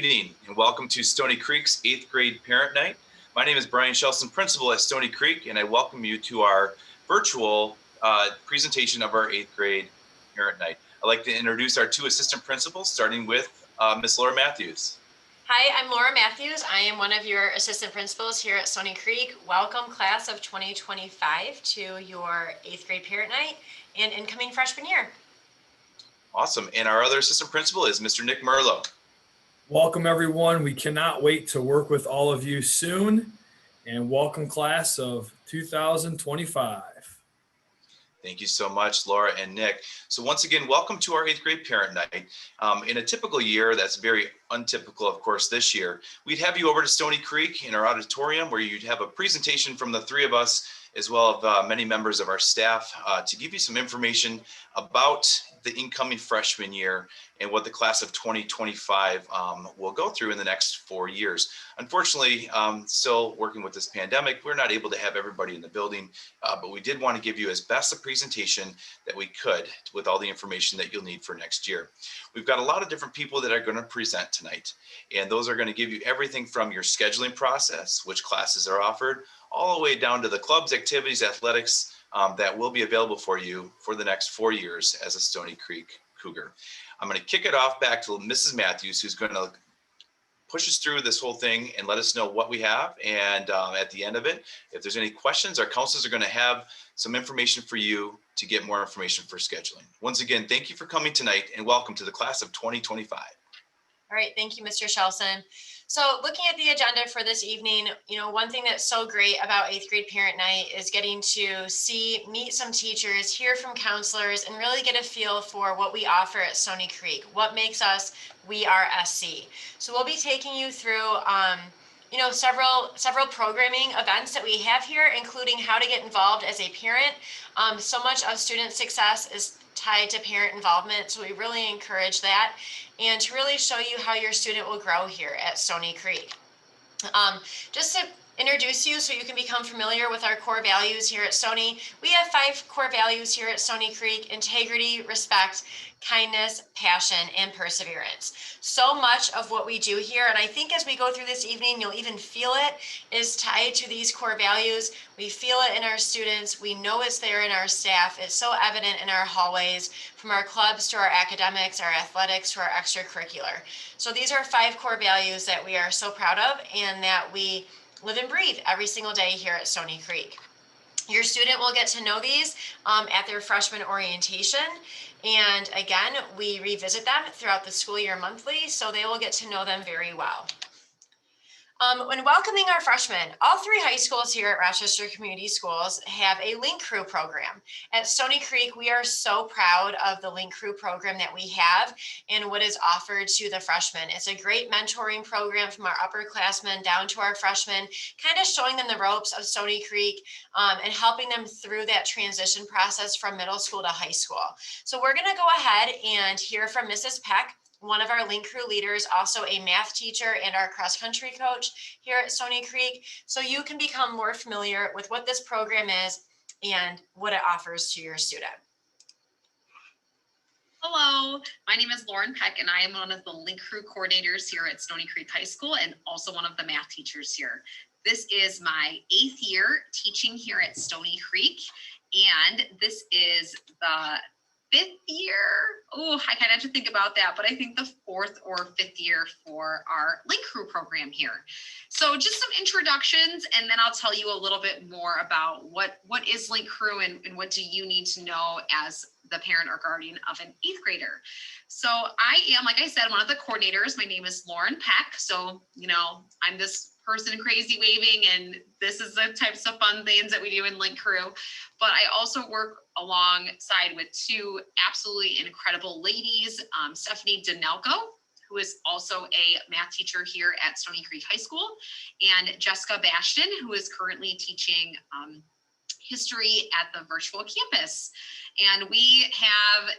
evening and welcome to Stoney Creek's 8th grade parent night. My name is Brian Shelson, principal at Stoney Creek, and I welcome you to our virtual presentation of our 8th grade parent night. I'd like to introduce our two assistant principals, starting with Miss Laura Matthews. Hi, I'm Laura Matthews. I am one of your assistant principals here at Stoney Creek. Welcome, class of 2025, to your 8th grade parent night and incoming freshman year. Awesome. And our other assistant principal is Mr. Nick Merlo. Welcome, everyone. We cannot wait to work with all of you soon. And welcome, class of 2025. Thank you so much, Laura and Nick. So once again, welcome to our 8th grade parent night. In a typical year, that's very untypical, of course, this year, we'd have you over to Stoney Creek in our auditorium where you'd have a presentation from the three of us, as well as many members of our staff, to give you some information about the incoming freshman year and what the class of 2025 will go through in the next 4 years. Unfortunately, still working with this pandemic, we're not able to have everybody in the building, but we did want to give you as best a presentation that we could with all the information that you'll need for next year. We've got a lot of different people that are going to present tonight, and those are going to give you everything from your scheduling process, which classes are offered, all the way down to the clubs, activities, athletics that will be available for you for the next 4 years as a Stoney Creek Cougar. I'm going to kick it off back to Mrs. Matthews, who's going to push us through this whole thing and let us know what we have. And at the end of it, if there's any questions, our counselors are going to have some information for you to get more information for scheduling. Once again, thank you for coming tonight and welcome to the class of 2025. All right, thank you, Mr. Shelson. So looking at the agenda for this evening, one thing that's so great about 8th grade parent night is getting to meet some teachers, hear from counselors, and really get a feel for what we offer at Stoney Creek. What makes us We Are SC. So we'll be taking you through several programming events that we have here, including how to get involved as a parent. So much of student success is tied to parent involvement, so we really encourage that, and to really show you how your student will grow here at Stoney Creek. Just to introduce you so you can become familiar with our core values here at Stoney, we have 5 core values here at Stoney Creek: integrity, respect, kindness, passion, and perseverance. So much of what we do here, and I think as we go through this evening, you'll even feel it, is tied to these core values. We feel it in our students. We know it's there in our staff. It's so evident in our hallways, from our clubs to our academics, our athletics to our extracurricular. So these are 5 core values that we are so proud of and that we live and breathe every single day here at Stoney Creek. Your student will get to know these at their freshman orientation. And again, we revisit them throughout the school year monthly, so they will get to know them very well. When welcoming our freshmen, all 3 high schools here at Rochester Community Schools have a Link Crew program. At Stoney Creek, we are so proud of the Link Crew program that we have and what is offered to the freshmen. It's a great mentoring program from our upperclassmen down to our freshmen, kind of showing them the ropes of Stoney Creek and helping them through that transition process from middle school to high school. So we're going to go ahead and hear from Mrs. Peck, one of our Link Crew leaders, also a math teacher and our cross-country coach here at Stoney Creek, so you can become more familiar with what this program is and what it offers to your student. Hello, my name is Lauren Peck, and I am one of the Link Crew coordinators here at Stoney Creek High School and also one of the math teachers here. This is my 8th year teaching here at Stoney Creek, and this is the 5th year. Oh, I kind of have to think about that, but I think the 4th or 5th year for our Link Crew program here. So just some introductions, and then I'll tell you a little bit more about what is Link Crew and what do you need to know as the parent or guardian of an 8th grader. So I am, like I said, one of the coordinators. My name is Lauren Peck. So, I'm this person crazy waving, and this is the types of fun things that we do in Link Crew. But I also work alongside with 2 absolutely incredible ladies, Stephanie Danelko, who is also a math teacher here at Stoney Creek High School, and Jessica Bastion, who is currently teaching history at the virtual campus. And we have,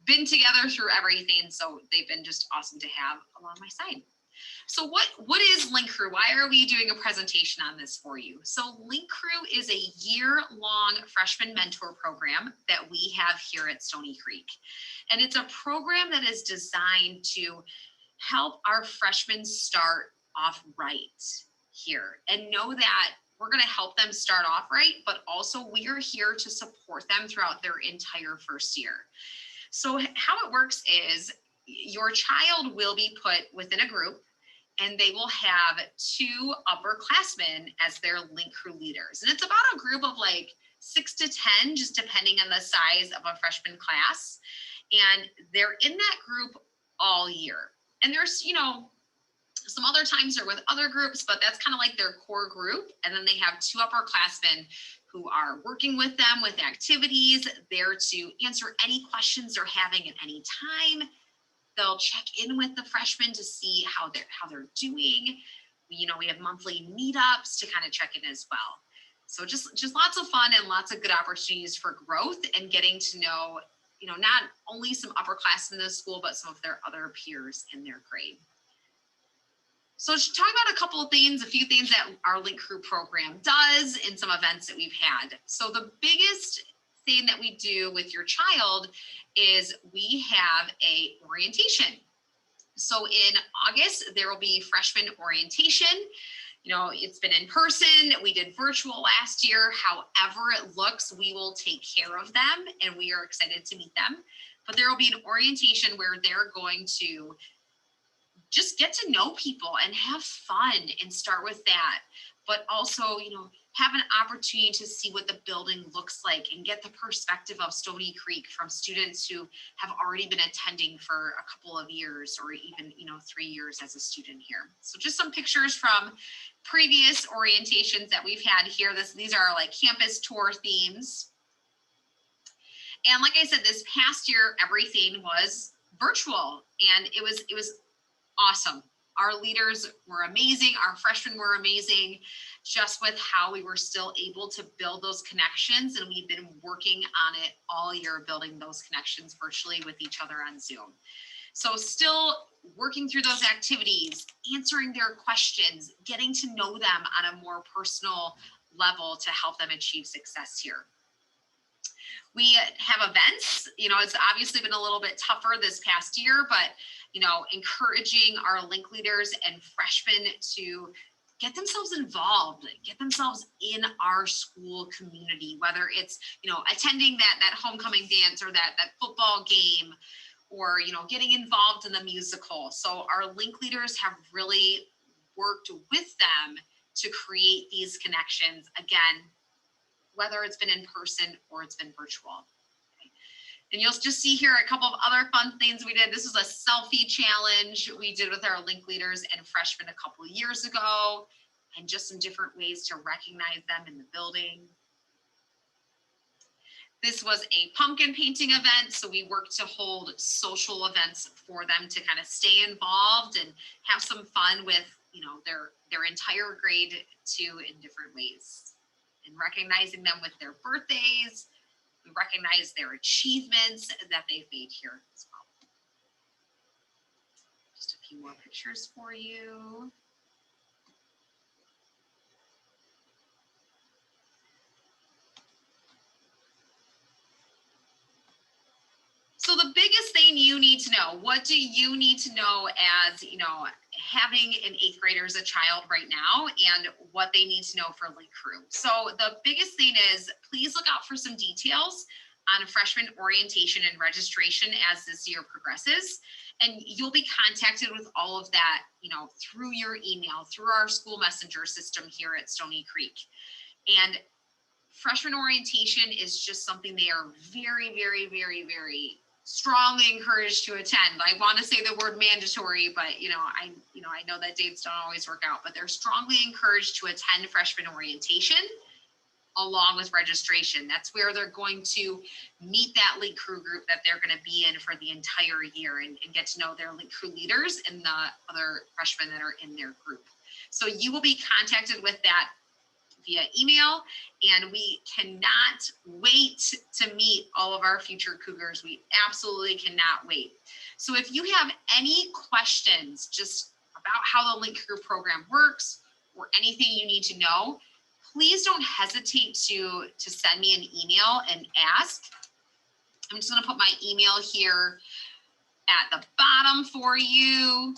been together through everything, so they've been just awesome to have along my side. So what is Link Crew? Why are we doing a presentation on this for you? So Link Crew is a year-long freshman mentor program that we have here at Stoney Creek. And it's a program that is designed to help our freshmen start off right here, and know that we're going to help them start off right, but also we are here to support them throughout their entire first year. So how it works is your child will be put within a group, and they will have 2 upperclassmen as their link crew leaders. And it's about a group of like 6 to 10, just depending on the size of a freshman class. And they're in that group all year. And there's, some other times they're with other groups, but that's kind of like their core group. And then they have 2 upperclassmen who are working with them with activities, there to answer any questions they're having at any time. They'll check in with the freshmen to see how they're doing. We have monthly meetups to kind of check in as well. So just lots of fun and lots of good opportunities for growth and getting to know, not only some upperclassmen in the school, but some of their other peers in their grade. So to talk about a few things that our Link Crew program does and some events that we've had. So the biggest thing that we do with your child is we have a orientation. So in August, there will be freshman orientation. It's been in person. We did virtual last year. However it looks, we will take care of them, and we are excited to meet them. But there will be an orientation where they're going to just get to know people and have fun and start with that. But also, have an opportunity to see what the building looks like and get the perspective of Stoney Creek from students who have already been attending for a couple of years or even, 3 years as a student here. So just some pictures from previous orientations that we've had here. These are like campus tour themes. And like I said, this past year, everything was virtual, and it was awesome. Our leaders were amazing. Our freshmen were amazing, just with how we were still able to build those connections. And we've been working on it all year, building those connections virtually with each other on Zoom. So still working through those activities, answering their questions, getting to know them on a more personal level to help them achieve success here. We have events. It's obviously been a little bit tougher this past year, but encouraging our link leaders and freshmen to get themselves involved, get themselves in our school community, whether it's, attending that homecoming dance or that football game, or, getting involved in the musical. So our link leaders have really worked with them to create these connections, again, whether it's been in person or it's been virtual. And you'll just see here a couple of other fun things we did. This was a selfie challenge we did with our link leaders and freshmen a couple of years ago, and just some different ways to recognize them in the building. This was a pumpkin painting event, so we worked to hold social events for them to kind of stay involved and have some fun with, their entire grade too, in different ways. And recognizing them with their birthdays. We recognize their achievements that they've made here as well. Just a few more pictures for you. So the biggest thing you need to know, what do you need to know as, having an 8th grader as a child right now, and what they need to know for Link Crew? So the biggest thing is, please look out for some details on freshman orientation and registration as this year progresses. And you'll be contacted with all of that, through your email, through our school messenger system here at Stoney Creek. And freshman orientation is just something they are very, very, very, very strongly encouraged to attend. I want to say the word mandatory, but I know that dates don't always work out, but they're strongly encouraged to attend freshman orientation along with registration. That's where they're going to meet that Link Crew group that they're going to be in for the entire year, and get to know their Link Crew leaders and the other freshmen that are in their group. So you will be contacted with that via email, and we cannot wait to meet all of our future Cougars. We absolutely cannot wait. So if you have any questions just about how the Link Crew program works, or anything you need to know, please don't hesitate to send me an email and ask. I'm just going to put my email here at the bottom for you.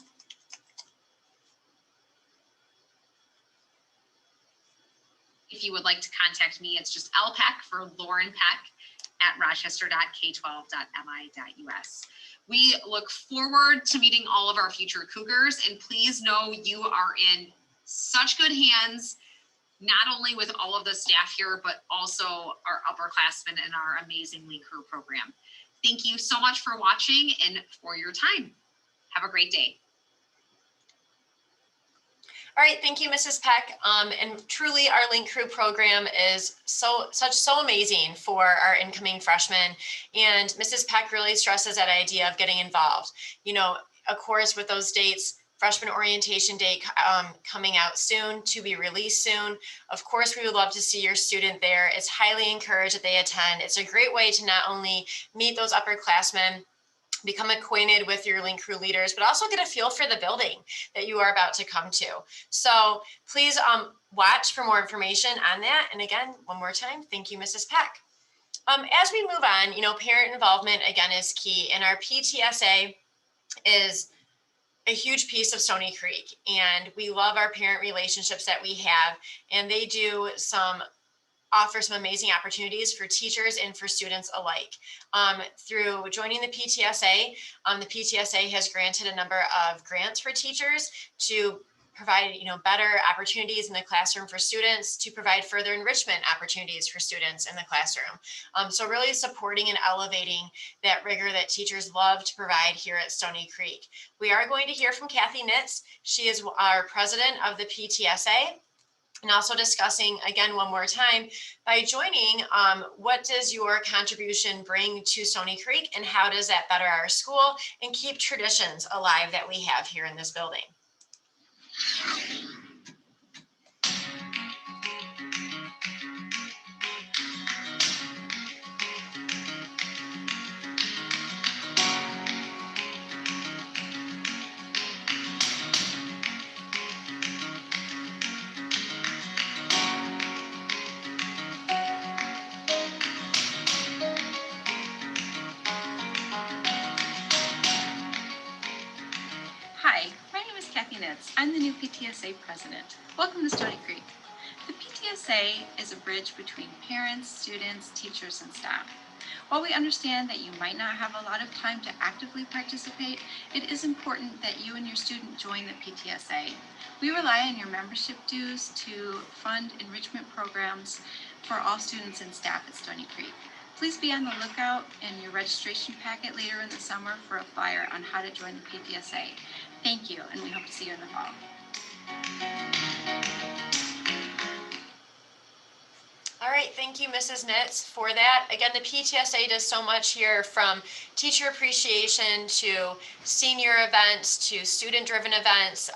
If you would like to contact me, it's just LPEC for Lauren Peck at rochester.k12.mi.us. We look forward to meeting all of our future Cougars, and please know you are in such good hands, not only with all of the staff here, but also our upperclassmen and our amazing League Crew program. Thank you so much for watching and for your time. Have a great day. All right, thank you, Mrs. Peck. And truly, our Link Crew program is so amazing for our incoming freshmen. And Mrs. Peck really stresses that idea of getting involved. You know, of course, with those dates, freshman orientation day coming out soon, to be released soon. Of course, we would love to see your student there. It's highly encouraged that they attend. It's a great way to not only meet those upperclassmen, become acquainted with your Link Crew leaders, but also get a feel for the building that you are about to come to. So please watch for more information on that. And again, one more time, thank you, Mrs. Peck. As we move on, you know, parent involvement again is key, and our PTSA is a huge piece of Stoney Creek, and we love our parent relationships that we have, and they do offer some amazing opportunities for teachers and for students alike. Through joining the PTSA has granted a number of grants for teachers to provide, you know, better opportunities in the classroom for students, to provide further enrichment opportunities for students in the classroom. So really supporting and elevating that rigor that teachers love to provide here at Stoney Creek. We are going to hear from Kathy Nitz. She is our president of the PTSA. And also discussing, again, one more time, by joining, what does your contribution bring to Stoney Creek, and how does that better our school and keep traditions alive that we have here in this building? Hi, my name is Kathy Nitz. I'm the new PTSA president. Welcome to Stoney Creek. The PTSA is a bridge between parents, students, teachers, and staff. While we understand that you might not have a lot of time to actively participate, it is important that you and your student join the PTSA. We rely on your membership dues to fund enrichment programs for all students and staff at Stoney Creek. Please be on the lookout in your registration packet later in the summer for a flyer on how to join the PTSA. Thank you, and we hope to see you in the fall. All right, thank you, Mrs. Nitz, for that. Again, the PTSA does so much here, from teacher appreciation to senior events to student-driven events.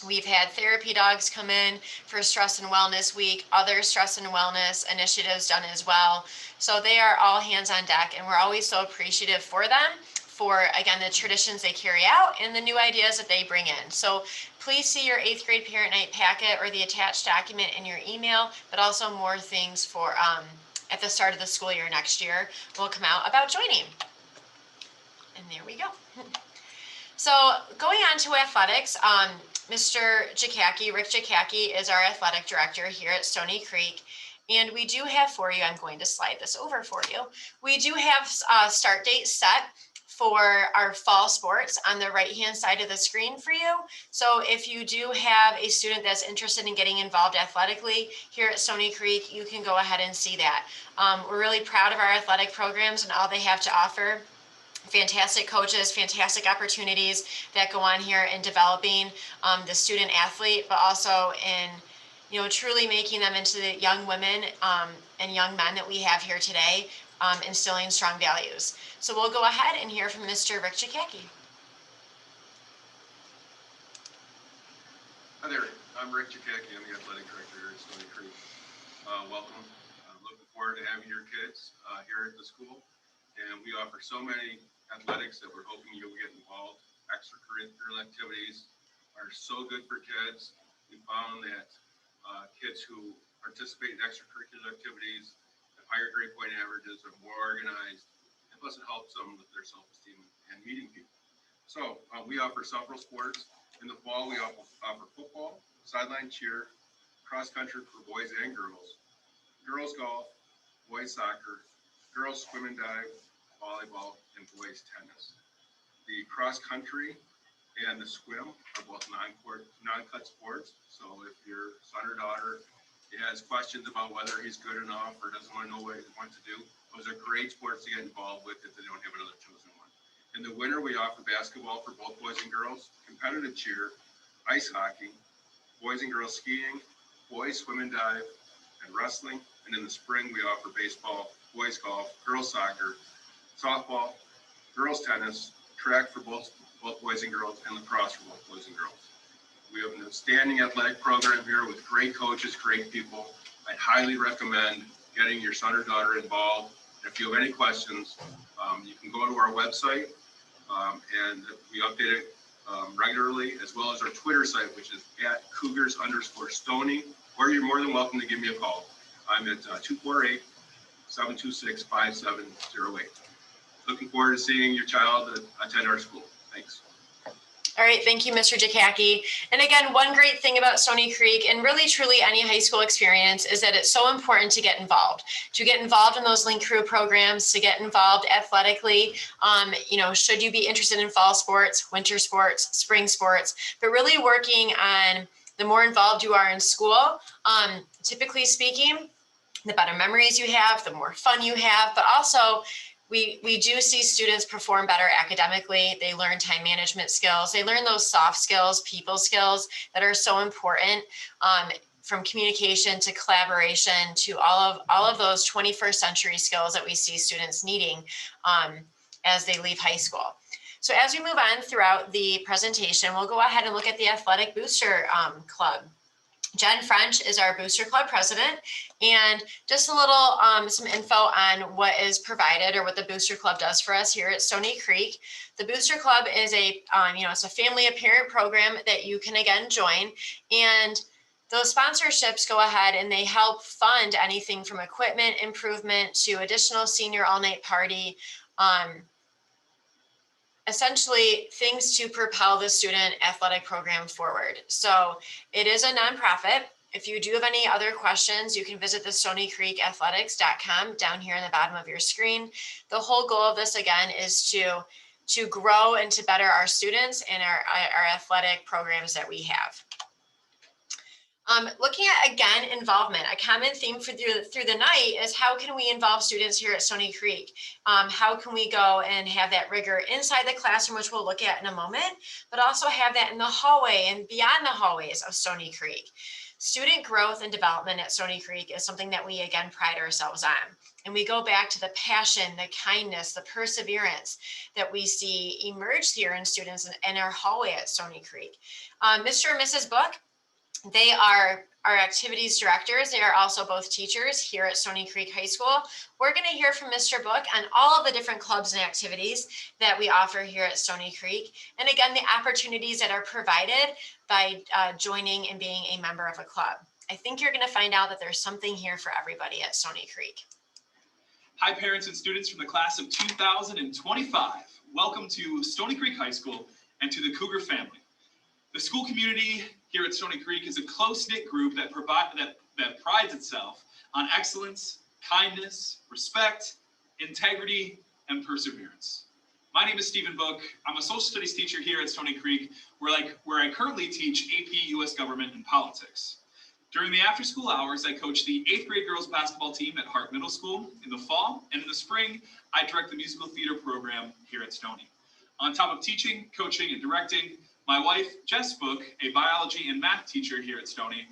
We've had therapy dogs come in for Stress and Wellness Week, other stress and wellness initiatives done as well. So they are all hands on deck, and we're always so appreciative for them, for, again, the traditions they carry out and the new ideas that they bring in. So please see your 8th grade parent night packet or the attached document in your email, but also more things for at the start of the school year next year will come out about joining. And there we go. So going on to athletics, Mr. Jakacki, Rick Jakacki, is our athletic director here at Stoney Creek. And we do have for you, I'm going to slide this over for you. We do have a start date set for our fall sports on the right-hand side of the screen for you. So if you do have a student that's interested in getting involved athletically here at Stoney Creek, you can go ahead and see that. We're really proud of our athletic programs and all they have to offer. Fantastic coaches, fantastic opportunities that go on here in developing the student athlete, but also in, you know, truly making them into the young women and young men that we have here today, instilling strong values. So we'll go ahead and hear from Mr. Rick Jakacki. Hi there, I'm Rick Jakacki. I'm the athletic director here at Stoney Creek. Welcome. I'm looking forward to having your kids here at the school. And we offer so many athletics that we're hoping you'll get involved. Extracurricular activities are so good for kids. We found that kids who participate in extracurricular activities have higher grade point averages, are more organized, and plus it helps them with their self-esteem and meeting people. So we offer several sports. In the fall, we offer football, sideline cheer, cross country for boys and girls, girls golf, boys soccer, girls swim and dive, volleyball, and boys tennis. The cross country and the swim are both non-cut sports. So if your son or daughter has questions about whether he's good enough or doesn't want to know what to do, those are great sports to get involved with if they don't have another chosen one. In the winter, we offer basketball for both boys and girls, competitive cheer, ice hockey, boys and girls skiing, boys swim and dive, and wrestling. And in the spring, we offer baseball, boys golf, girls soccer, softball, girls tennis, track for both boys and girls, and lacrosse for both boys and girls. We have an outstanding athletic program here with great coaches, great people. I highly recommend getting your son or daughter involved. If you have any questions, you can go to our website and we update it regularly, as well as our Twitter site, which is @Cougars_Stoney, or you're more than welcome to give me a call. I'm at 248-726-5708. Looking forward to seeing your child attend our school. Thanks. All right, thank you, Mr. Jakacki. And again, one great thing about Stoney Creek and really truly any high school experience is that it's so important to get involved in those Link Crew programs, to get involved athletically. Should you be interested in fall sports, winter sports, spring sports, but really working on the more involved you are in school, typically speaking, the better memories you have, the more fun you have, but also we do see students perform better academically. They learn time management skills. They learn those soft skills, people skills that are so important, from communication to collaboration to all of those 21st century skills that we see students needing as they leave high school. So as we move on throughout the presentation, we'll go ahead and look at the Athletic Booster Club. Jen French is our Booster Club president, and just a little some info on what is provided or what the Booster Club does for us here at Stoney Creek. The Booster Club is it's a family of parent program that you can again join, and those sponsorships go ahead and they help fund anything from equipment improvement to additional senior all-night party. Essentially things to propel the student athletic program forward. So it is a nonprofit. If you do have any other questions, you can visit the StoneyCreekAthletics.com down here in the bottom of your screen. The whole goal of this again is to grow and to better our students and our athletic programs that we have. Looking at, again, involvement, a common theme through the night is how can we involve students here at Stoney Creek? How can we go and have that rigor inside the classroom, which we'll look at in a moment, but also have that in the hallway and beyond the hallways of Stoney Creek. Student growth and development at Stoney Creek is something that we, again, pride ourselves on. And we go back to the passion, the kindness, the perseverance that we see emerge here in students in our hallway at Stoney Creek. Mr. and Mrs. Book, they are our activities directors. They are also both teachers here at Stoney Creek High School. We're going to hear from Mr. Book on all of the different clubs and activities that we offer here at Stoney Creek. And again, the opportunities that are provided by joining and being a member of a club. I think you're going to find out that there's something here for everybody at Stoney Creek. Hi, parents and students from the class of 2025. Welcome to Stoney Creek High School and to the Cougar family. The school community here at Stoney Creek is a close-knit group that prides itself on excellence, kindness, respect, integrity, and perseverance. My name is Stephen Book. I'm a social studies teacher here at Stoney Creek, where I currently teach AP US Government and Politics. During the after-school hours, I coach the 8th grade girls basketball team at Hart Middle School. In the fall and in the spring, I direct the musical theater program here at Stoney. On top of teaching, coaching, and directing, my wife, Jess Book, a biology and math teacher here at Stoney,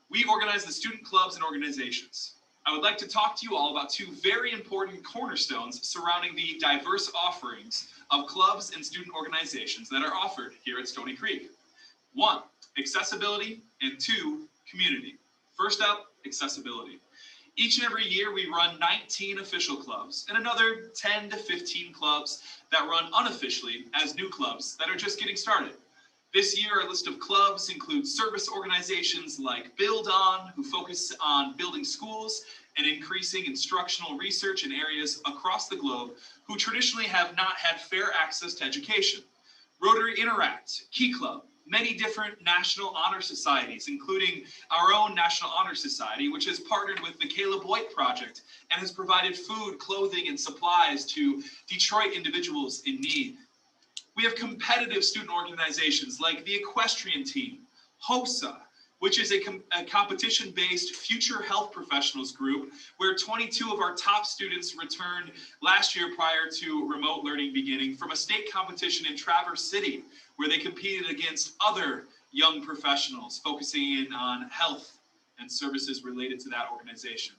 we organize the student clubs and organizations. I would like to talk to you all about two very important cornerstones surrounding the diverse offerings of clubs and student organizations that are offered here at Stoney Creek. 1, accessibility, and 2, community. First up, accessibility. Each and every year we run 19 official clubs and another 10 to 15 clubs that run unofficially as new clubs that are just getting started. This year, our list of clubs includes service organizations like Build On, who focus on building schools and increasing instructional research in areas across the globe who traditionally have not had fair access to education. Rotary Interact, Key Club, many different National Honor Societies, including our own National Honor Society, which has partnered with the Caleb White Project and has provided food, clothing, and supplies to Detroit individuals in need. We have competitive student organizations like the Equestrian Team, HOSA, which is a competition-based future health professionals group where 22 of our top students returned last year prior to remote learning beginning from a state competition in Traverse City, where they competed against other young professionals focusing in on health and services related to that organization.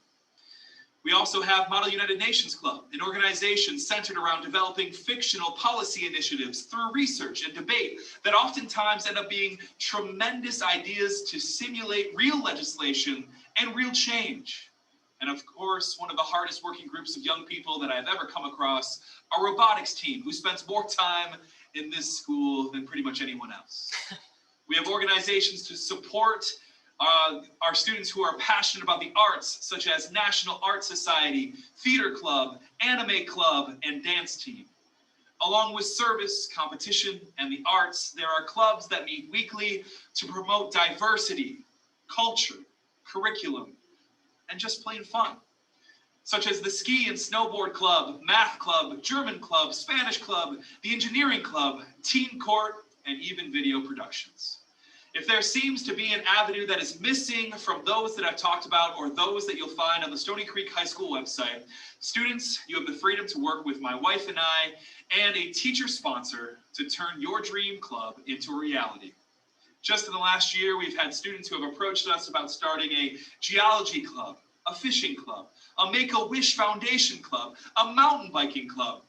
We also have Model United Nations Club, an organization centered around developing fictional policy initiatives through research and debate that oftentimes end up being tremendous ideas to simulate real legislation and real change. And of course, one of the hardest working groups of young people that I've ever come across, our robotics team, who spends more time in this school than pretty much anyone else. We have organizations to support our students who are passionate about the arts, such as National Art Society, Theater Club, Anime Club, and Dance Team. Along with service, competition, and the arts, there are clubs that meet weekly to promote diversity, culture, curriculum, and just plain fun, such as the Ski and Snowboard Club, Math Club, German Club, Spanish Club, the Engineering Club, Teen Court, and even video productions. If there seems to be an avenue that is missing from those that I've talked about or those that you'll find on the Stoney Creek High School website, students, you have the freedom to work with my wife and I and a teacher sponsor to turn your dream club into a reality. Just in the last year, we've had students who have approached us about starting a geology club, a fishing club, a Make-A-Wish Foundation club, a mountain biking club.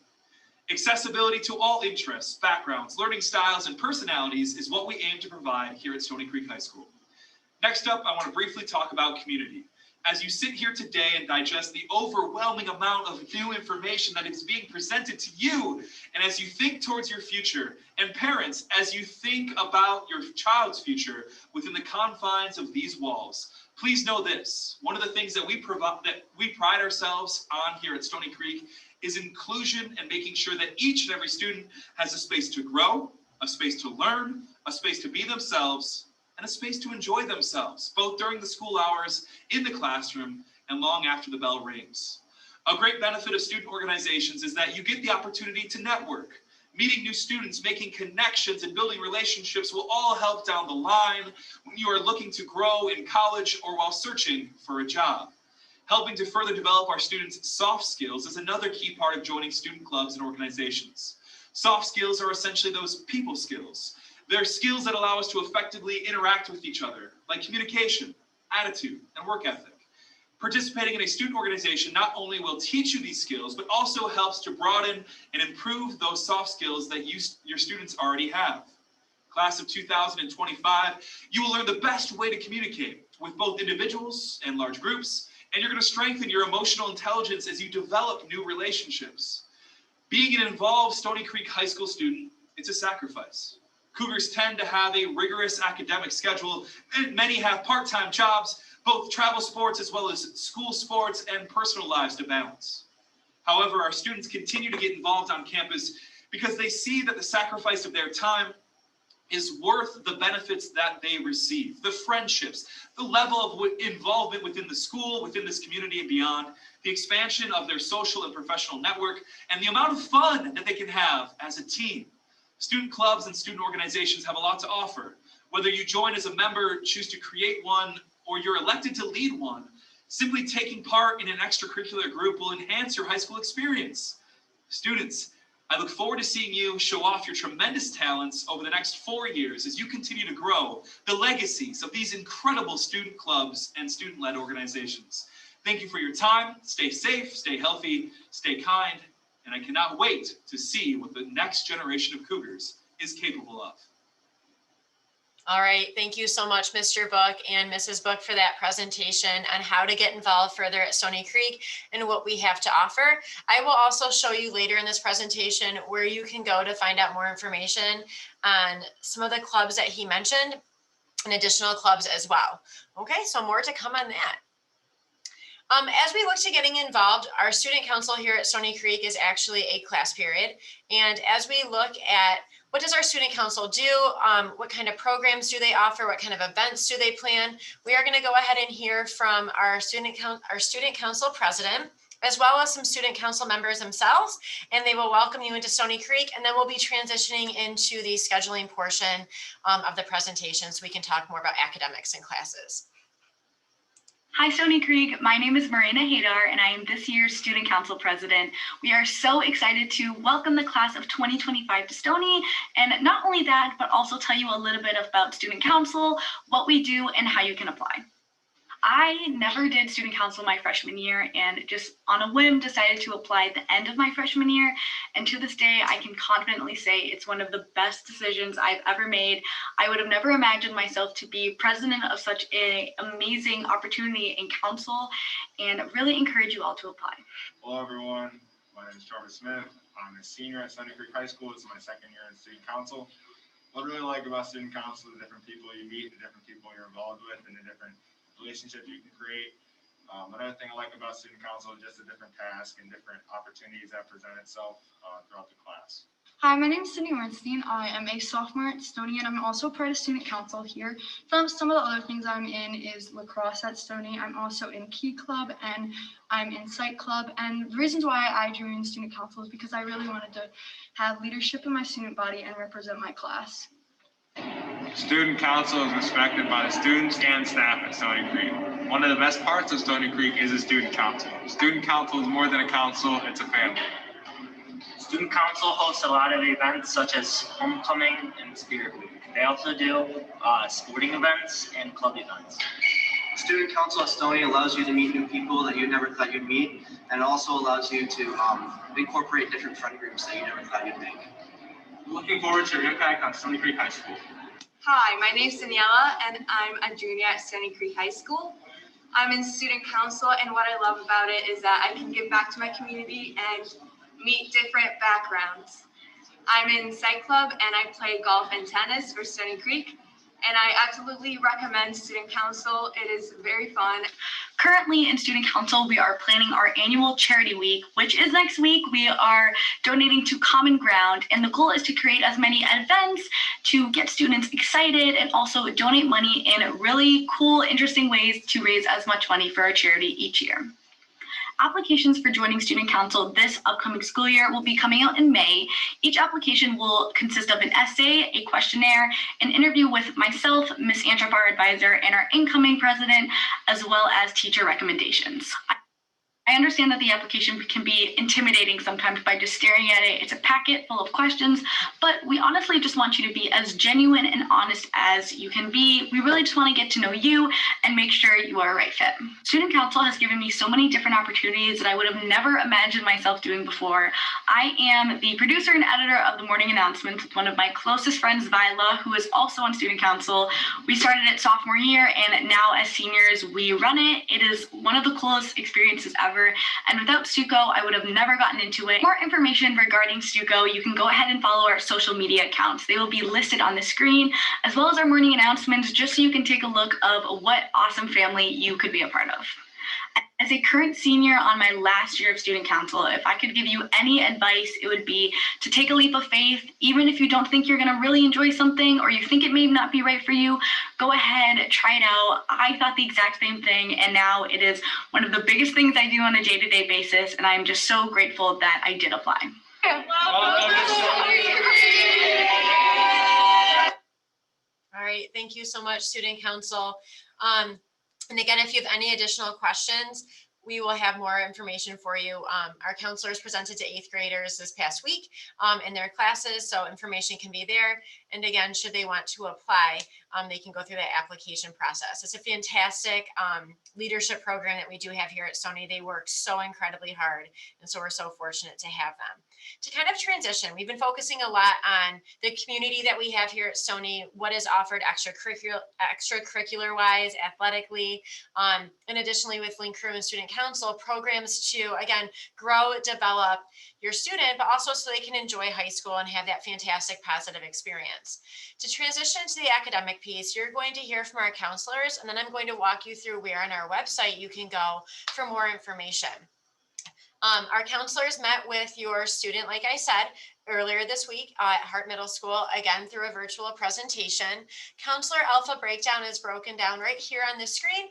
Accessibility to all interests, backgrounds, learning styles, and personalities is what we aim to provide here at Stoney Creek High School. Next up, I want to briefly talk about community. As you sit here today and digest the overwhelming amount of new information that is being presented to you, and as you think towards your future, and parents, as you think about your child's future within the confines of these walls, please know this. One of the things that we pride ourselves on here at Stoney Creek is inclusion and making sure that each and every student has a space to grow, a space to learn, a space to be themselves, and a space to enjoy themselves, both during the school hours, in the classroom, and long after the bell rings. A great benefit of student organizations is that you get the opportunity to network. Meeting new students, making connections, and building relationships will all help down the line when you are looking to grow in college or while searching for a job. Helping to further develop our students' soft skills is another key part of joining student clubs and organizations. Soft skills are essentially those people skills. They're skills that allow us to effectively interact with each other, like communication, attitude, and work ethic. Participating in a student organization not only will teach you these skills, but also helps to broaden and improve those soft skills that your students already have. Class of 2025, you will learn the best way to communicate with both individuals and large groups, and you're going to strengthen your emotional intelligence as you develop new relationships. Being an involved Stoney Creek High School student, it's a sacrifice. Cougars tend to have a rigorous academic schedule, and many have part-time jobs, both travel sports as well as school sports and personal lives to balance. However, our students continue to get involved on campus because they see that the sacrifice of their time is worth the benefits that they receive, the friendships, the level of involvement within the school, within this community and beyond, the expansion of their social and professional network, and the amount of fun that they can have as a team. Student clubs and student organizations have a lot to offer. Whether you join as a member, choose to create one, or you're elected to lead one, simply taking part in an extracurricular group will enhance your high school experience. Students, I look forward to seeing you show off your tremendous talents over the next 4 years as you continue to grow the legacies of these incredible student clubs and student-led organizations. Thank you for your time. Stay safe, stay healthy, stay kind, and I cannot wait to see what the next generation of Cougars is capable of. All right, thank you so much, Mr. Book and Mrs. Book, for that presentation on how to get involved further at Stoney Creek and what we have to offer. I will also show you later in this presentation where you can go to find out more information on some of the clubs that he mentioned and additional clubs as well. Okay, so more to come on that. As we look to getting involved, our student council here at Stoney Creek is actually a class period. And as we look at what does our student council do? What kind of programs do they offer? What kind of events do they plan? We are going to go ahead and hear from our student council president, as well as some student council members themselves, and they will welcome you into Stoney Creek, and then we'll be transitioning into the scheduling portion of the presentation so we can talk more about academics and classes. Hi, Stoney Creek. My name is Marina Hadar, and I am this year's Student Council President. We are so excited to welcome the class of 2025 to Stoney, and not only that, but also tell you a little bit about Student Council, what we do, and how you can apply. I never did student council my freshman year and just on a whim decided to apply at the end of my freshman year. And to this day, I can confidently say it's one of the best decisions I've ever made. I would have never imagined myself to be president of such an amazing opportunity in council, and really encourage you all to apply. Hello, everyone. My name is Trevor Smith. I'm a senior at Stoney Creek High School. It's my second year in student council. What I really like about student council is the different people you meet, the different people you're involved with, and the different relationship you can create. Another thing I like about student council is just the different tasks and different opportunities that present itself throughout the class. Hi, my name is Sydney Ornstein. I am a sophomore at Stoney, and I'm also part of student council here. Some of the other things I'm in is lacrosse at Stoney. I'm also in Key Club, and I'm in Psych Club. And the reasons why I joined student council is because I really wanted to have leadership in my student body and represent my class. Student council is respected by the students and staff at Stoney Creek. One of the best parts of Stoney Creek is the student council. Student council is more than a council, it's a family. Student council hosts a lot of events such as homecoming and spirit week. They also do sporting events and club events. Student council at Stoney allows you to meet new people that you never thought you'd meet, and also allows you to incorporate different friend groups that you never thought you'd make. Looking forward to your impact on Stoney Creek High School. Hi, my name is Daniela, and I'm a junior at Stoney Creek High School. I'm in student council, and what I love about it is that I can give back to my community and meet different backgrounds. I'm in Psych Club, and I play golf and tennis for Stoney Creek, and I absolutely recommend student council. It is very fun. Currently in student council, we are planning our annual charity week, which is next week. We are donating to Common Ground, and the goal is to create as many events to get students excited and also donate money in really cool, interesting ways to raise as much money for our charity each year. Applications for joining student council this upcoming school year will be coming out in May. Each application will consist of an essay, a questionnaire, an interview with myself, Ms. Anthrop, our advisor, and our incoming president, as well as teacher recommendations. I understand that the application can be intimidating sometimes by just staring at it. It's a packet full of questions, but we honestly just want you to be as genuine and honest as you can be. We really just want to get to know you and make sure you are a right fit. Student council has given me so many different opportunities that I would have never imagined myself doing before. I am the producer and editor of the morning announcements with one of my closest friends, Vila, who is also on student council. We started it sophomore year, and now as seniors, we run it. It is one of the coolest experiences ever. And without Stuco, I would have never gotten into it. For more information regarding Stuco, you can go ahead and follow our social media accounts. They will be listed on the screen, as well as our morning announcements, just so you can take a look of what awesome family you could be a part of. As a current senior on my last year of student council, if I could give you any advice, it would be to take a leap of faith. Even if you don't think you're going to really enjoy something, or you think it may not be right for you, go ahead, try it out. I thought the exact same thing, and now it is one of the biggest things I do on a day-to-day basis, and I'm just so grateful that I did apply. All right, thank you so much, student council. And again, if you have any additional questions, we will have more information for you. Our counselors presented to 8th graders this past week in their classes, so information can be there. And again, should they want to apply, they can go through that application process. It's a fantastic leadership program that we do have here at Stoney. They work so incredibly hard, and so we're so fortunate to have them. To kind of transition, we've been focusing a lot on the community that we have here at Stoney, what is offered extracurricular wise, athletically, and additionally with Link Crew and Student Council, programs to, again, grow, develop your student, but also so they can enjoy high school and have that fantastic positive experience. To transition to the academic piece, you're going to hear from our counselors, and then I'm going to walk you through where on our website you can go for more information. Our counselors met with your student, like I said, earlier this week at Hart Middle School, again through a virtual presentation. Counselor Alpha Breakdown is broken down right here on the screen.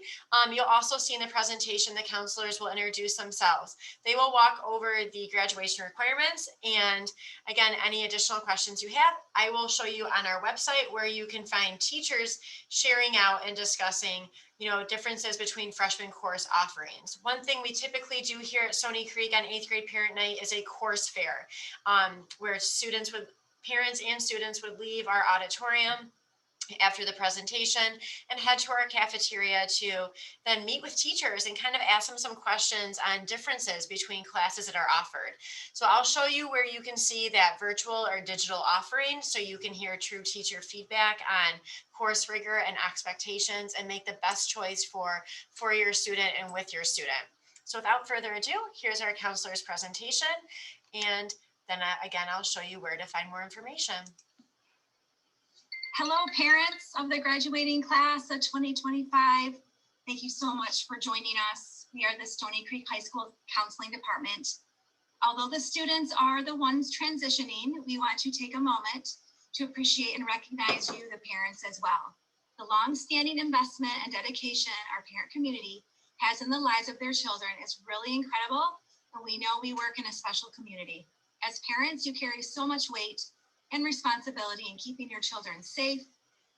You'll also see in the presentation the counselors will introduce themselves. They will walk over the graduation requirements, and again, any additional questions you have, I will show you on our website where you can find teachers sharing out and discussing differences between freshman course offerings. One thing we typically do here at Stoney Creek on 8th grade parent night is a course fair, where parents and students would leave our auditorium after the presentation and head to our cafeteria to then meet with teachers and kind of ask them some questions on differences between classes that are offered. So I'll show you where you can see that virtual or digital offering so you can hear true teacher feedback on course rigor and expectations and make the best choice for your student and with your student. So without further ado, here's our counselor's presentation, and then again, I'll show you where to find more information. Hello, parents of the graduating class of 2025. Thank you so much for joining us. We are the Stoney Creek High School Counseling Department. Although the students are the ones transitioning, we want to take a moment to appreciate and recognize you, the parents, as well. The long-standing investment and dedication our parent community has in the lives of their children is really incredible, and we know we work in a special community. As parents, you carry so much weight and responsibility in keeping your children safe,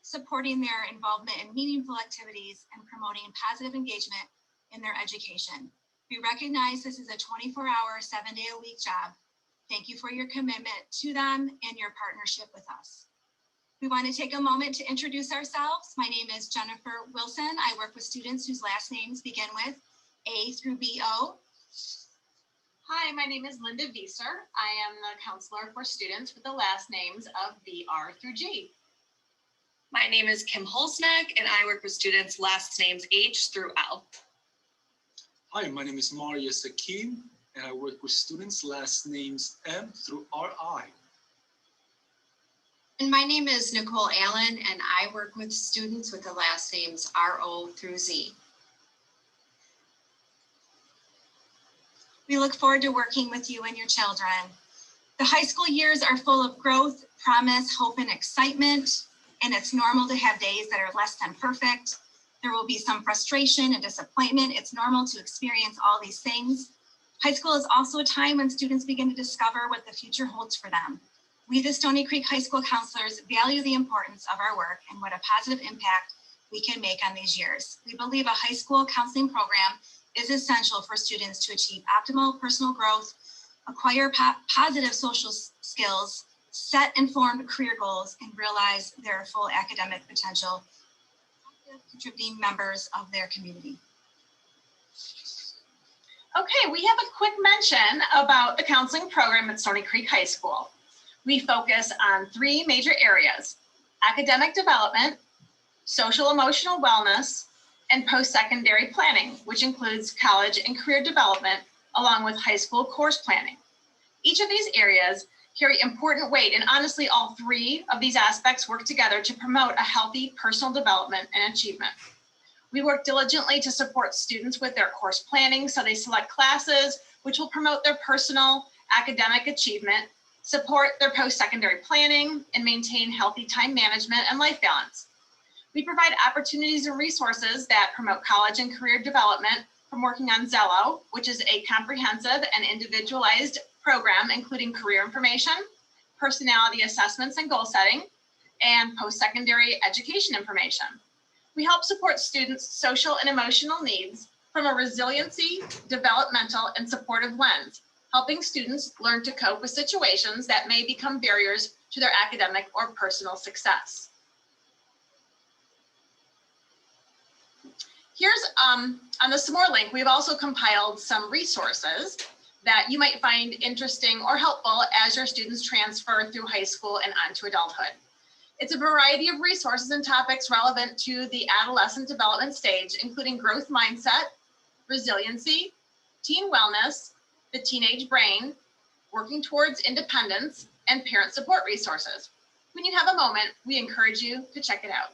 supporting their involvement in meaningful activities, and promoting positive engagement in their education. We recognize this is a 24-hour, 7-day-a-week job. Thank you for your commitment to them and your partnership with us. We want to take a moment to introduce ourselves. My name is Jennifer Wilson. I work with students whose last names begin with A through B-O. Hi, my name is Linda Vieser. I am the counselor for students with the last names of VR through G. My name is Kim Holzneck, and I work with students last names H through L. Hi, my name is Mario Sakim, and I work with students last names M through RI. And my name is Nicole Allen, and I work with students with the last names RO through Z. We look forward to working with you and your children. The high school years are full of growth, promise, hope, and excitement, and it's normal to have days that are less than perfect. There will be some frustration and disappointment. It's normal to experience all these things. High school is also a time when students begin to discover what the future holds for them. We, the Stoney Creek High School counselors, value the importance of our work and what a positive impact we can make on these years. We believe a high school counseling program is essential for students to achieve optimal personal growth, acquire positive social skills, set informed career goals, and realize their full academic potential, contributing members of their community. Okay, we have a quick mention about the counseling program at Stoney Creek High School. We focus on 3 major areas: academic development, social emotional wellness, and post-secondary planning, which includes college and career development, along with high school course planning. Each of these areas carry important weight, and honestly, all 3 of these aspects work together to promote a healthy personal development and achievement. We work diligently to support students with their course planning, so they select classes which will promote their personal academic achievement, support their post-secondary planning, and maintain healthy time management and life balance. We provide opportunities and resources that promote college and career development, from working on Zello, which is a comprehensive and individualized program including career information, personality assessments and goal setting, and post-secondary education information. We help support students' social and emotional needs from a resiliency, developmental, and supportive lens, helping students learn to cope with situations that may become barriers to their academic or personal success. Here's, on the S'more link, we've also compiled some resources that you might find interesting or helpful as your students transfer through high school and onto adulthood. It's a variety of resources and topics relevant to the adolescent development stage, including growth mindset, resiliency, teen wellness, the teenage brain, working towards independence, and parent support resources. When you have a moment, we encourage you to check it out.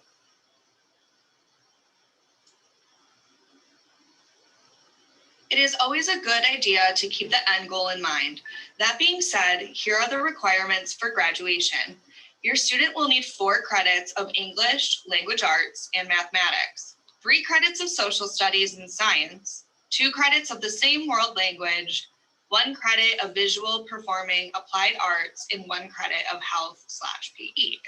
It is always a good idea to keep the end goal in mind. That being said, here are the requirements for graduation. Your student will need 4 credits of English, language arts, and mathematics, 3 credits of social studies and science, 2 credits of the same world language, 1 credit of visual, performing, applied arts, and 1 credit of health/PE.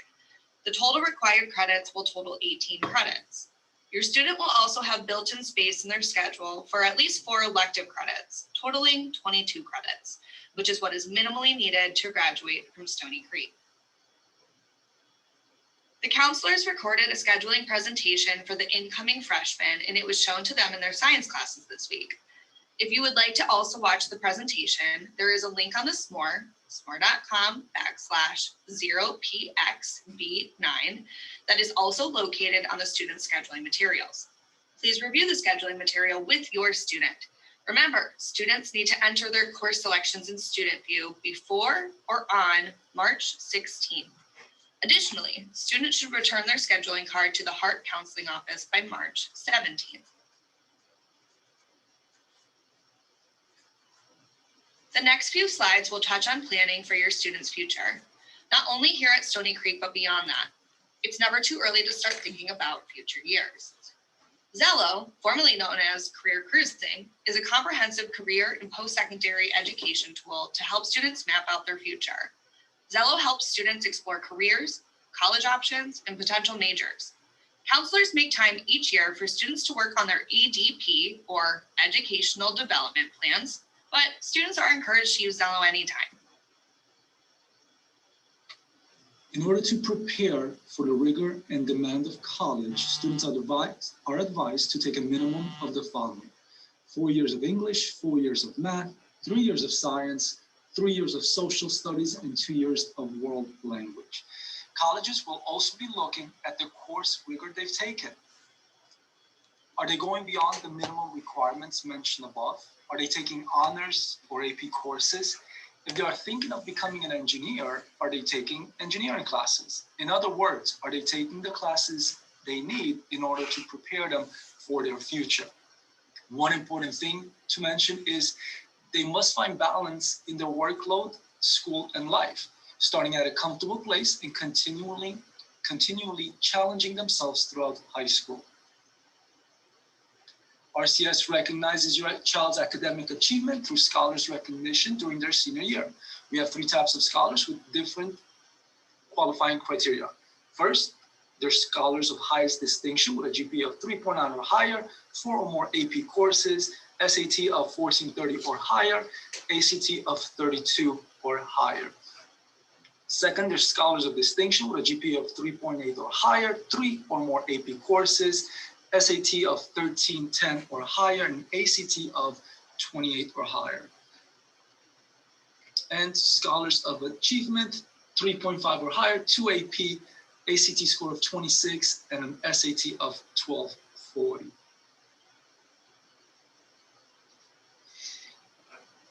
The total required credits will total 18 credits. Your student will also have built-in space in their schedule for at least 4 elective credits, totaling 22 credits, which is what is minimally needed to graduate from Stoney Creek. The counselors recorded a scheduling presentation for the incoming freshmen, and it was shown to them in their science classes this week. If you would like to also watch the presentation, there is a link on the SMORE, smore.com/0pxb9, that is also located on the student scheduling materials. Please review the scheduling material with your student. Remember, students need to enter their course selections in Student View before or on March 16th. Additionally, students should return their scheduling card to the Hart Counseling Office by March 17th. The next few slides will touch on planning for your students' future, not only here at Stoney Creek, but beyond that. It's never too early to start thinking about future years. Zello, formerly known as Career Cruising, is a comprehensive career and post-secondary education tool to help students map out their future. Zello helps students explore careers, college options, and potential majors. Counselors make time each year for students to work on their EDP, or Educational Development Plans, but students are encouraged to use Zello anytime. In order to prepare for the rigor and demand of college, students are advised to take a minimum of the following: 4 years of English, 4 years of math, 3 years of science, 3 years of social studies, and 2 years of world language. Colleges will also be looking at the course rigor they've taken. Are they going beyond the minimum requirements mentioned above? Are they taking honors or AP courses? If they are thinking of becoming an engineer, are they taking engineering classes? In other words, are they taking the classes they need in order to prepare them for their future? One important thing to mention is they must find balance in their workload, school, and life, starting at a comfortable place and continually challenging themselves throughout high school. RCS recognizes your child's academic achievement through scholars recognition during their senior year. We have 3 types of scholars with different qualifying criteria. First, they're scholars of highest distinction with a GPA of 3.9 or higher, 4 or more AP courses, SAT of 1430 or higher, ACT of 32 or higher. Second, they're scholars of distinction with a GPA of 3.8 or higher, 3 or more AP courses, SAT of 1310 or higher, and ACT of 28 or higher. And scholars of achievement, 3.5 or higher, 2 AP, ACT score of 26, and an SAT of 1240.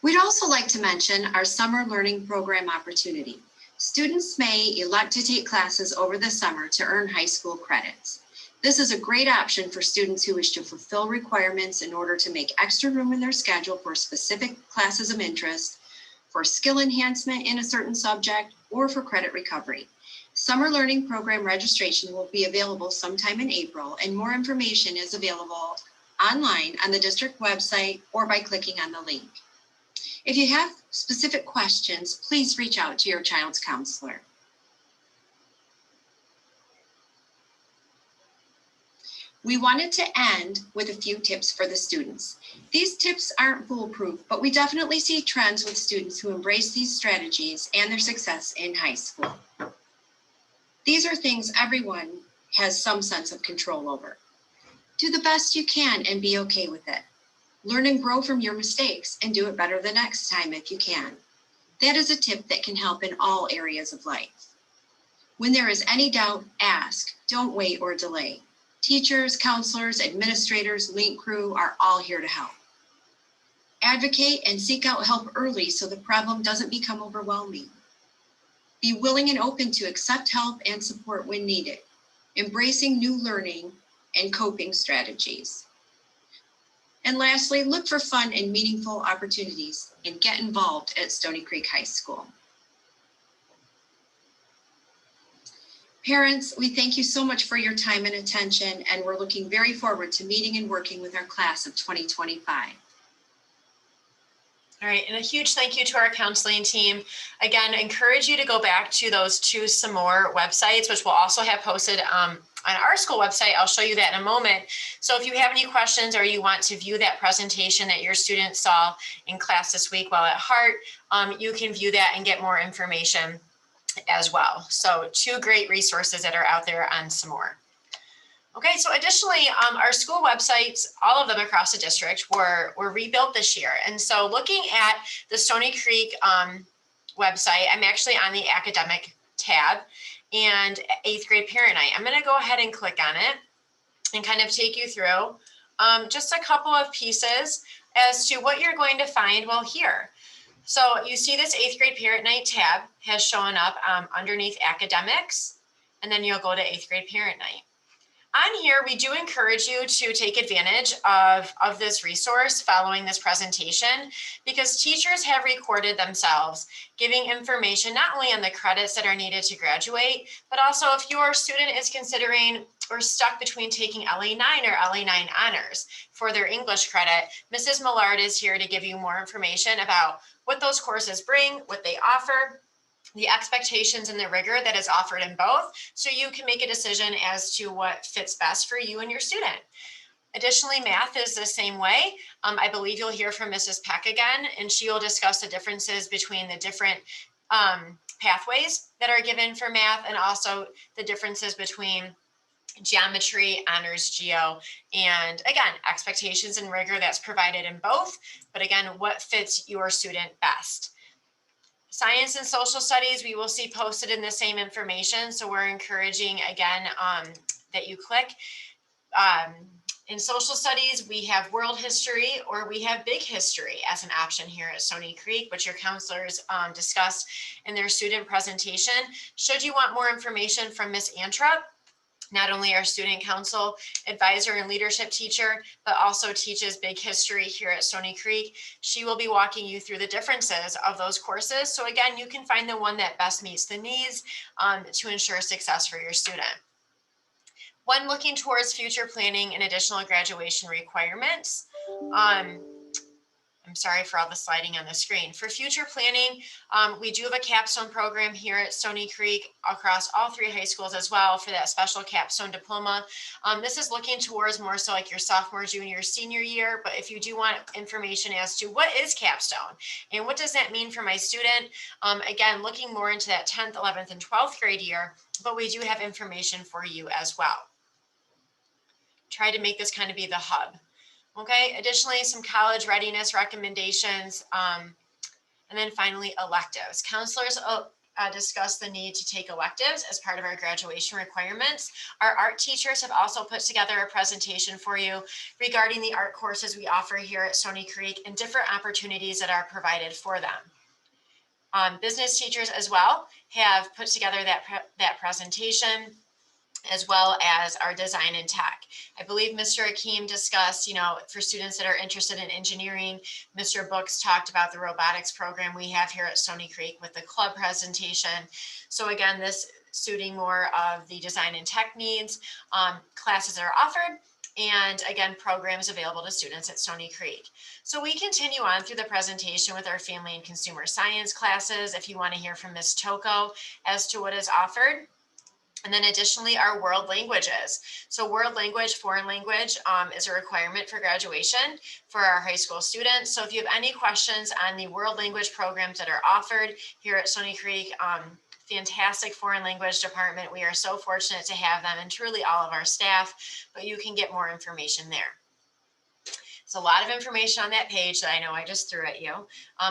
We'd also like to mention our summer learning program opportunity. Students may elect to take classes over the summer to earn high school credits. This is a great option for students who wish to fulfill requirements in order to make extra room in their schedule for specific classes of interest, for skill enhancement in a certain subject, or for credit recovery. Summer Learning Program registration will be available sometime in April, and more information is available online on the district website or by clicking on the link. If you have specific questions, please reach out to your child's counselor. We wanted to end with a few tips for the students. These tips aren't foolproof, but we definitely see trends with students who embrace these strategies and their success in high school. These are things everyone has some sense of control over. Do the best you can and be okay with it. Learn and grow from your mistakes and do it better the next time if you can. That is a tip that can help in all areas of life. When there is any doubt, ask. Don't wait or delay. Teachers, counselors, administrators, link crew are all here to help. Advocate and seek out help early so the problem doesn't become overwhelming. Be willing and open to accept help and support when needed, embracing new learning and coping strategies. And lastly, look for fun and meaningful opportunities and get involved at Stoney Creek High School. Parents, we thank you so much for your time and attention, and we're looking very forward to meeting and working with our class of 2025. All right, and a huge thank you to our counseling team. Again, I encourage you to go back to those two some more websites, which we'll also have posted on our school website. I'll show you that in a moment. So if you have any questions or you want to view that presentation that your students saw in class this week while at Hart, you can view that and get more information as well. So two great resources that are out there on some more. Okay, so additionally, our school websites, all of them across the district, were rebuilt this year. And so looking at the Stoney Creek website, I'm actually on the academic tab and 8th grade parent night. I'm going to go ahead and click on it and kind of take you through just a couple of pieces as to what you're going to find while here. So you see this 8th grade parent night tab has shown up underneath academics, and then you'll go to 8th grade parent night. On here, we do encourage you to take advantage of this resource following this presentation, because teachers have recorded themselves giving information not only on the credits that are needed to graduate, but also if your student is considering or stuck between taking LA9 or LA9 honors for their English credit, Mrs. Millard is here to give you more information about what those courses bring, what they offer, the expectations and the rigor that is offered in both, so you can make a decision as to what fits best for you and your student. Additionally, math is the same way. I believe you'll hear from Mrs. Peck again, and she will discuss the differences between the different pathways that are given for math, and also the differences between geometry, honors, geo, and again, expectations and rigor that's provided in both, but again, what fits your student best. Science and social studies, we will see posted in the same information. So we're encouraging, again, that you click. In social studies, we have world history or we have big history as an option here at Stoney Creek, which your counselors discussed in their student presentation. Should you want more information from Ms. Antrup, not only our student council advisor and leadership teacher, but also teaches big history here at Stoney Creek. She will be walking you through the differences of those courses. So again, you can find the one that best meets the needs to ensure success for your student. When looking towards future planning and additional graduation requirements, I'm sorry for all the sliding on the screen. For future planning, we do have a capstone program here at Stoney Creek across all 3 high schools as well for that special capstone diploma. This is looking towards more so like your sophomore, junior, senior year, but if you do want information as to what is capstone and what does that mean for my student, again, looking more into that 10th, 11th, and 12th grade year, but we do have information for you as well. Try to make this kind of be the hub. Okay, additionally, some college readiness recommendations, and then finally electives. Counselors discuss the need to take electives as part of our graduation requirements. Our art teachers have also put together a presentation for you regarding the art courses we offer here at Stoney Creek and different opportunities that are provided for them. Business teachers as well have put together that presentation, as well as our design and tech. I believe Mr. Akeem discussed, for students that are interested in engineering, Mr. Books talked about the robotics program we have here at Stoney Creek with the club presentation. So again, this suiting more of the design and tech needs, classes that are offered, and again, programs available to students at Stoney Creek. So we continue on through the presentation with our family and consumer science classes if you want to hear from Ms. Toko as to what is offered. And then additionally, our world languages. So world language, foreign language is a requirement for graduation for our high school students. So if you have any questions on the world language programs that are offered here at Stoney Creek, fantastic foreign language department. We are so fortunate to have them and truly all of our staff, but you can get more information there. It's a lot of information on that page that I know I just threw at you.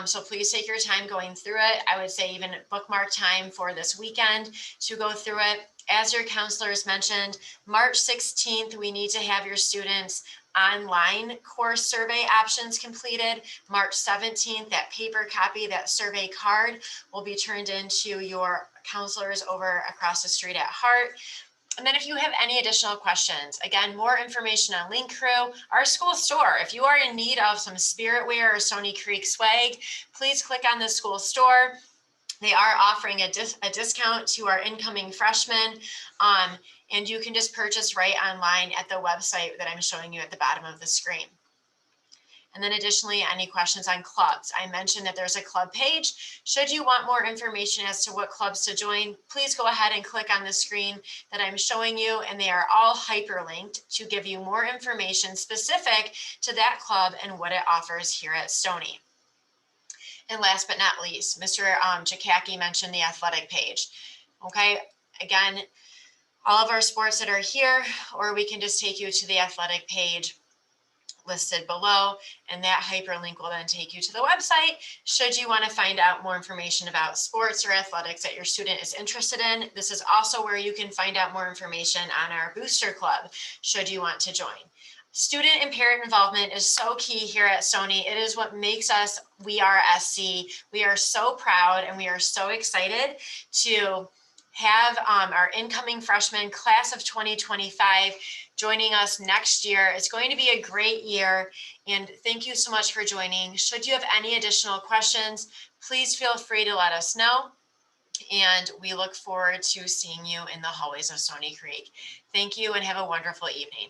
So please take your time going through it. I would say even bookmark time for this weekend to go through it. As your counselors mentioned, March 16th, we need to have your students online course survey options completed. March 17th, that paper copy, that survey card will be turned into your counselors over across the street at Hart. And then if you have any additional questions, again, more information on Link Crew, our school store. If you are in need of some spirit wear or Stoney Creek swag, please click on the school store. They are offering a discount to our incoming freshmen. And you can just purchase right online at the website that I'm showing you at the bottom of the screen. And then additionally, any questions on clubs? I mentioned that there's a club page. Should you want more information as to what clubs to join, please go ahead and click on the screen that I'm showing you, and they are all hyperlinked to give you more information specific to that club and what it offers here at Stoney. And last but not least, Mr. Jakacki mentioned the athletic page. Okay, again, all of our sports that are here, or we can just take you to the athletic page listed below, and that hyperlink will then take you to the website should you want to find out more information about sports or athletics that your student is interested in. This is also where you can find out more information on our booster club should you want to join. Student and parent involvement is so key here at Stoney. It is what makes us, we are SC. We are so proud and we are so excited to have our incoming freshman class of 2025 joining us next year. It's going to be a great year, and thank you so much for joining. Should you have any additional questions, please feel free to let us know, and we look forward to seeing you in the hallways of Stoney Creek. Thank you and have a wonderful evening.